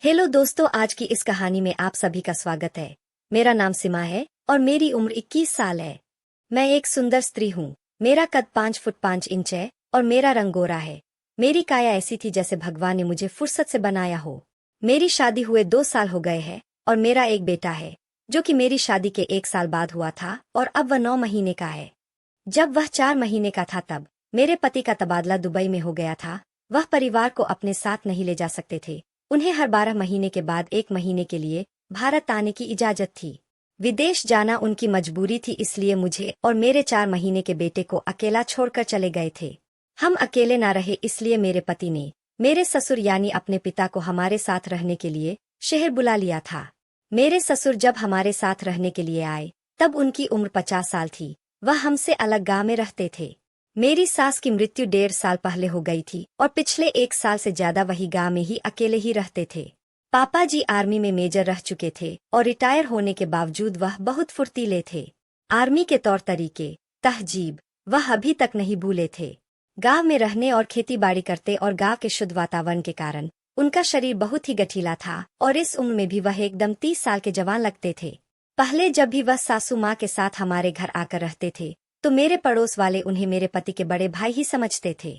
Hello दोस्तों, आज की इस कहानी में आप सभी का स्वागत है। मेरा नाम सीमा है और मेरी उम्र 21 साल है। मैं एक सुंदर स्त्री हूँ। मेरा कद 5 फुट 5 इंच है और मेरा रंग गोरा है। मेरी काया ऐसी थी जैसे भगवान ने मुझे फुर्सत से बनाया हो। मेरी शादी हुए 2 साल हो गए हैं और मेरा एक बेटा है जो कि मेरी शादी के 1 साल बाद हुआ था और अब वह 9 महीने का है। जब वह 4 महीने का था तब मेरे पति का तबादला दुबई में हो गया था। वह परिवार को अपने साथ नहीं ले जा सकते थे। उन्हें हर 12 महीने के बाद 1 महीने के लिए भारत आने की इजाजत थी। विदेश जाना उनकी मजबूरी थी, इसलिए मुझे और मेरे 4 महीने के बेटे को अकेला छोड़कर चले गए थे। हम अकेले ना रहे, इसलिए मेरे पति ने मेरे ससुर यानी अपने पिता को हमारे साथ रहने के लिए शहर बुला लिया था। मेरे ससुर जब हमारे साथ रहने के लिए आए तब उनकी उम्र 50 साल थी। वह हमसे अलग गांव में रहते थे। मेरी सास की मृत्यु 1.5 साल पहले हो गई थी और पिछले 1 साल से ज्यादा वही गांव में ही अकेले ही रहते थे। पापा जी आर्मी में मेजर रह चुके थे और रिटायर होने के बावजूद वह बहुत फुर्तीले थे। आर्मी के तौर तरीके, तहजीब वह अभी तक नहीं भूले थे। गांव में रहने और खेती बाड़ी करते और गांव के शुद्ध वातावरण के कारण उनका शरीर बहुत ही गठीला था और इस उम्र में भी वह एकदम 30 साल के जवान लगते थे। पहले जब भी वह सासू माँ के साथ हमारे घर आकर रहते थे तो मेरे पड़ोस वाले उन्हें मेरे पति के बड़े भाई ही समझते थे।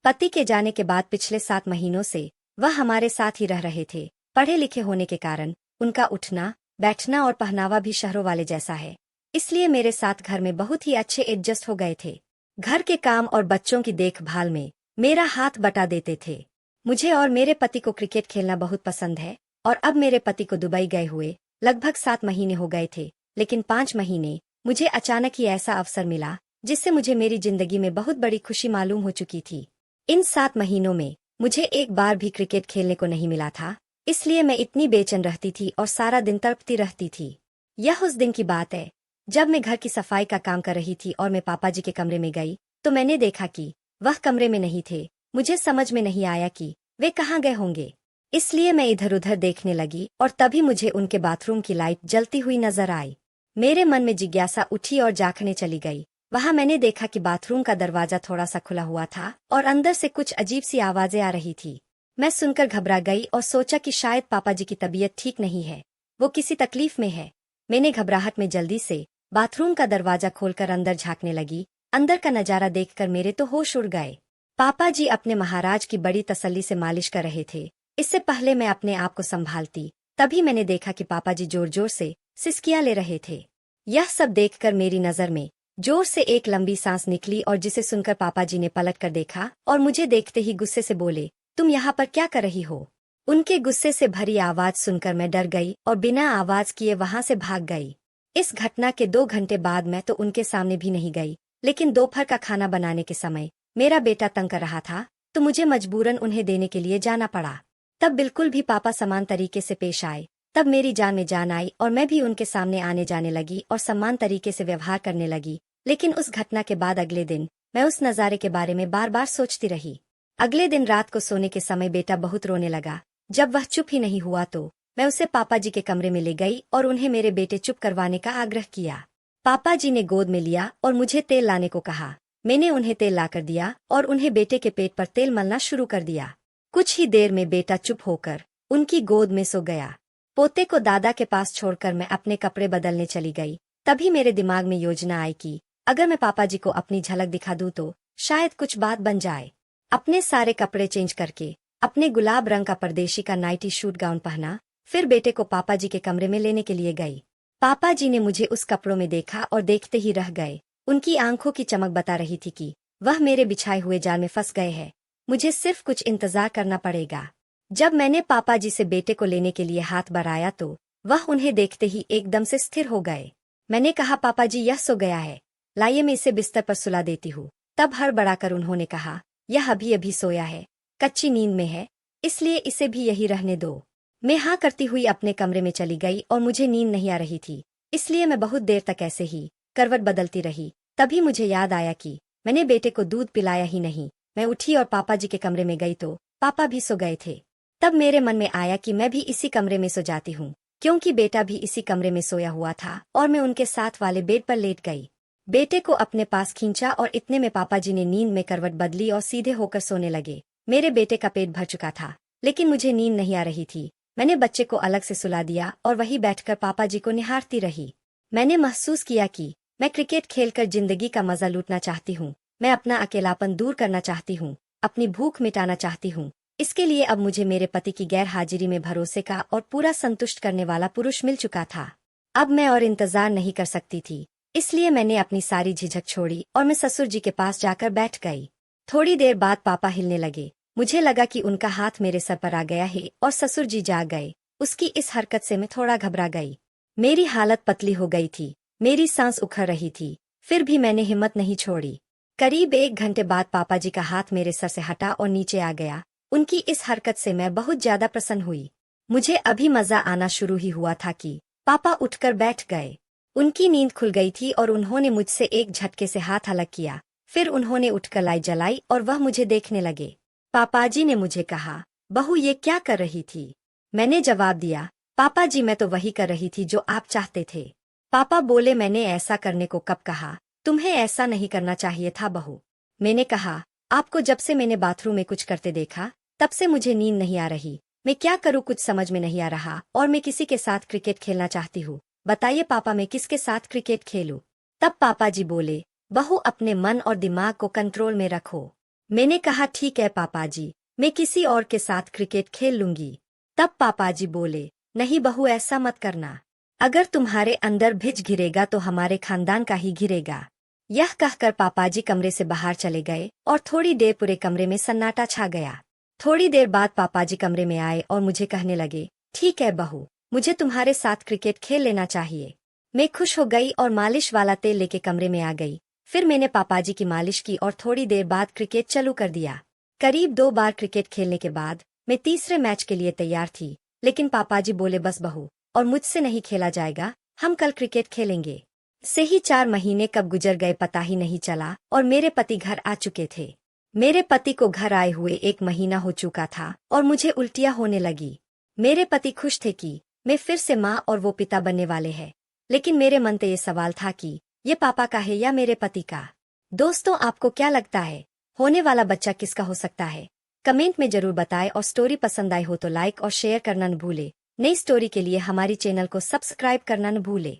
पति के जाने के बाद पिछले 7 महीनों से वह हमारे साथ ही रह रहे थे। पढ़े लिखे होने के कारण उनका उठना, बैठना और पहनावा भी शहरों वाले जैसा है, इसलिए मेरे साथ घर में बहुत ही अच्छे एडजस्ट हो गए थे। घर के काम और बच्चों की देखभाल में मेरा हाथ बटा देते थे। मुझे और मेरे पति को क्रिकेट खेलना बहुत पसंद है और अब मेरे पति को दुबई गए हुए लगभग 7 महीने हो गए थे, लेकिन 5 महीने मुझे अचानक ही ऐसा अवसर मिला जिससे मुझे मेरी जिंदगी में बहुत बड़ी खुशी मालूम हो चुकी थी। इन 7 महीनों में मुझे एक बार भी क्रिकेट खेलने को नहीं मिला था, इसलिए मैं इतनी बेचैन रहती थी और सारा दिन तड़पती रहती थी। यह उस दिन की बात है जब मैं घर की सफाई का काम कर रही थी और मैं पापा जी के कमरे में गई तो मैंने देखा कि वह कमरे में नहीं थे। मुझे समझ में नहीं आया कि वे कहाँ गए होंगे, इसलिए मैं इधर उधर देखने लगी और तभी मुझे उनके बाथरूम की लाइट जलती हुई नजर आई। मेरे मन में जिज्ञासा उठी और झांकने चली गई। वहां मैंने देखा कि बाथरूम का दरवाजा थोड़ा सा खुला हुआ था और अंदर से कुछ अजीब सी आवाजें आ रही थी। मैं सुनकर घबरा गई और सोचा कि शायद पापा जी की तबीयत ठीक नहीं है, वो किसी तकलीफ में है। मैंने घबराहट में जल्दी से बाथरूम का दरवाजा खोलकर अंदर झांकने लगी। अंदर का नजारा देखकर मेरे तो होश उड़ गए। पापा जी अपने महाराज की बड़ी तसल्ली से मालिश कर रहे थे। इससे पहले मैं अपने आप को संभालती, तभी मैंने देखा कि पापा जी जोर जोर से सिसकियां ले रहे थे। यह सब देखकर मेरी नजर में जोर से एक लंबी सांस निकली और जिसे सुनकर पापा जी ने पलट कर देखा और मुझे देखते ही गुस्से से बोले, तुम यहाँ पर क्या कर रही हो? उनके गुस्से से भरी आवाज सुनकर मैं डर गई और बिना आवाज किए वहां से भाग गई। इस घटना के 2 घंटे बाद मैं तो उनके सामने भी नहीं गई, लेकिन दोपहर का खाना बनाने के समय मेरा बेटा तंग कर रहा था तो मुझे मजबूरन उन्हें देने के लिए जाना पड़ा। तब बिल्कुल भी पापा समान तरीके से पेश आए। तब मेरी जान में जान आई और मैं भी उनके सामने आने जाने लगी और सम्मान तरीके से व्यवहार करने लगी। लेकिन उस घटना के बाद अगले दिन मैं उस नज़ारे के बारे में बार बार सोचती रही। अगले दिन रात को सोने के समय बेटा बहुत रोने लगा। जब वह चुप ही नहीं हुआ तो मैं उसे पापा जी के कमरे में ले गई और उन्हें मेरे बेटे चुप करवाने का आग्रह किया। पापा जी ने गोद में लिया और मुझे तेल लाने को कहा। मैंने उन्हें तेल लाकर दिया और उन्हें बेटे के पेट पर तेल मलना शुरू कर दिया। कुछ ही देर में बेटा चुप होकर उनकी गोद में सो गया। पोते को दादा के पास छोड़कर मैं अपने कपड़े बदलने चली गई। तभी मेरे दिमाग में योजना आई कि अगर मैं पापा जी को अपनी झलक दिखा दूं तो शायद कुछ बात बन जाए। अपने सारे कपड़े चेंज करके अपने गुलाब रंग का परदेशी का नाइटी सूट गाउन पहना, फिर बेटे को पापा जी के कमरे में लेने के लिए गई। पापा जी ने मुझे उस कपड़ों में देखा और देखते ही रह गए। उनकी आंखों की चमक बता रही थी कि वह मेरे बिछाए हुए जाल में फंस गए हैं। मुझे सिर्फ कुछ इंतजार करना पड़ेगा। जब मैंने पापा जी से बेटे को लेने के लिए हाथ बढ़ाया तो वह उन्हें देखते ही एकदम से स्थिर हो गए। मैंने कहा, पापा जी यह सो गया है, लाइए मैं इसे बिस्तर पर सुला देती हूँ। तब हड़बड़ाकर उन्होंने कहा, यह अभी अभी सोया है, कच्ची नींद में है, इसलिए इसे भी यही रहने दो। मैं हाँ करती हुई अपने कमरे में चली गई और मुझे नींद नहीं आ रही थी, इसलिए मैं बहुत देर तक ऐसे ही करवट बदलती रही। तभी मुझे याद आया कि मैंने बेटे को दूध पिलाया ही नहीं। मैं उठी और पापा जी के कमरे में गई तो पापा भी सो गए थे। तब मेरे मन में आया कि मैं भी इसी कमरे में सो जाती हूँ, क्योंकि बेटा भी इसी कमरे में सोया हुआ था और मैं उनके साथ वाले बेड पर लेट गई। बेटे को अपने पास खींचा और इतने में पापा जी ने नींद में करवट बदली और सीधे होकर सोने लगे। मेरे बेटे का पेट भर चुका था, लेकिन मुझे नींद नहीं आ रही थी। मैंने बच्चे को अलग से सुला दिया और वहीं बैठकर पापा जी को निहारती रही। मैंने महसूस किया कि मैं क्रिकेट खेलकर जिंदगी का मजा लूटना चाहती हूँ। मैं अपना अकेलापन दूर करना चाहती हूँ, अपनी भूख मिटाना चाहती हूँ। इसके लिए अब मुझे मेरे पति की गैर हाजिरी में भरोसे का और पूरा संतुष्ट करने वाला पुरुष मिल चुका था। अब मैं और इंतजार नहीं कर सकती थी, इसलिए मैंने अपनी सारी झिझक छोड़ी और मैं ससुर जी के पास जाकर बैठ गई। थोड़ी देर बाद पापा हिलने लगे। मुझे लगा कि उनका हाथ मेरे सर पर आ गया है और ससुर जी जाग गए। उसकी इस हरकत से मैं थोड़ा घबरा गई। मेरी हालत पतली हो गई थी, मेरी सांस उखड़ रही थी, फिर भी मैंने हिम्मत नहीं छोड़ी। करीब 1 घंटे बाद पापा जी का हाथ मेरे सर से हटा और नीचे आ गया। उनकी इस हरकत से मैं बहुत ज्यादा प्रसन्न हुई। मुझे अभी मजा आना शुरू ही हुआ था कि पापा उठकर बैठ गए। उनकी नींद खुल गई थी और उन्होंने मुझसे एक झटके से हाथ अलग किया। फिर उन्होंने उठकर लाइट जलाई और वह मुझे देखने लगे। पापाजी ने मुझे कहा, बहू ये क्या कर रही थी? मैंने जवाब दिया, पापा जी मैं तो वही कर रही थी जो आप चाहते थे। पापा बोले, मैंने ऐसा करने को कब कहा? तुम्हें ऐसा नहीं करना चाहिए था बहू। मैंने कहा, आपको जब से मैंने बाथरूम में कुछ करते देखा तब से मुझे नींद नहीं आ रही। मैं क्या करूँ कुछ समझ में नहीं आ रहा और मैं किसी के साथ क्रिकेट खेलना चाहती हूँ। बताइए पापा मैं किसके साथ क्रिकेट खेलूं? तब पापा जी बोले, बहू अपने मन और दिमाग को कंट्रोल में रखो। मैंने कहा ठीक है पापा जी, मैं किसी और के साथ क्रिकेट खेल लूंगी। तब पापा जी बोले, नहीं बहू ऐसा मत करना। अगर तुम्हारे अंदर भिज घिरेगा तो हमारे खानदान का ही घिरेगा। यह कहकर पापा जी कमरे से बाहर चले गए और थोड़ी देर पूरे कमरे में सन्नाटा छा गया। थोड़ी देर बाद पापा जी कमरे में आए और मुझे कहने लगे, ठीक है बहू, मुझे तुम्हारे साथ क्रिकेट खेल लेना चाहिए। मैं खुश हो गई और मालिश वाला तेल लेके कमरे में आ गई। फिर मैंने पापाजी की मालिश की और थोड़ी देर बाद क्रिकेट चालू कर दिया। करीब 2 बार क्रिकेट खेलने के बाद मैं तीसरे मैच के लिए तैयार थी, लेकिन पापाजी बोले, बस बहू और मुझसे नहीं खेला जाएगा, हम कल क्रिकेट खेलेंगे। से ही 4 महीने कब गुजर गए पता ही नहीं चला और मेरे पति घर आ चुके थे। मेरे पति को घर आए हुए 1 महीना हो चुका था और मुझे उल्टियां होने लगी। मेरे पति खुश थे कि मैं फिर से माँ और वो पिता बनने वाले हैं, लेकिन मेरे मन में ये सवाल था कि ये पापा का है या मेरे पति का। दोस्तों आपको क्या लगता है, होने वाला बच्चा किसका हो सकता है? कमेंट में जरूर बताएं और स्टोरी पसंद आई हो तो लाइक और शेयर करना न भूले। नई स्टोरी के लिए हमारी चैनल को सब्सक्राइब करना न भूले।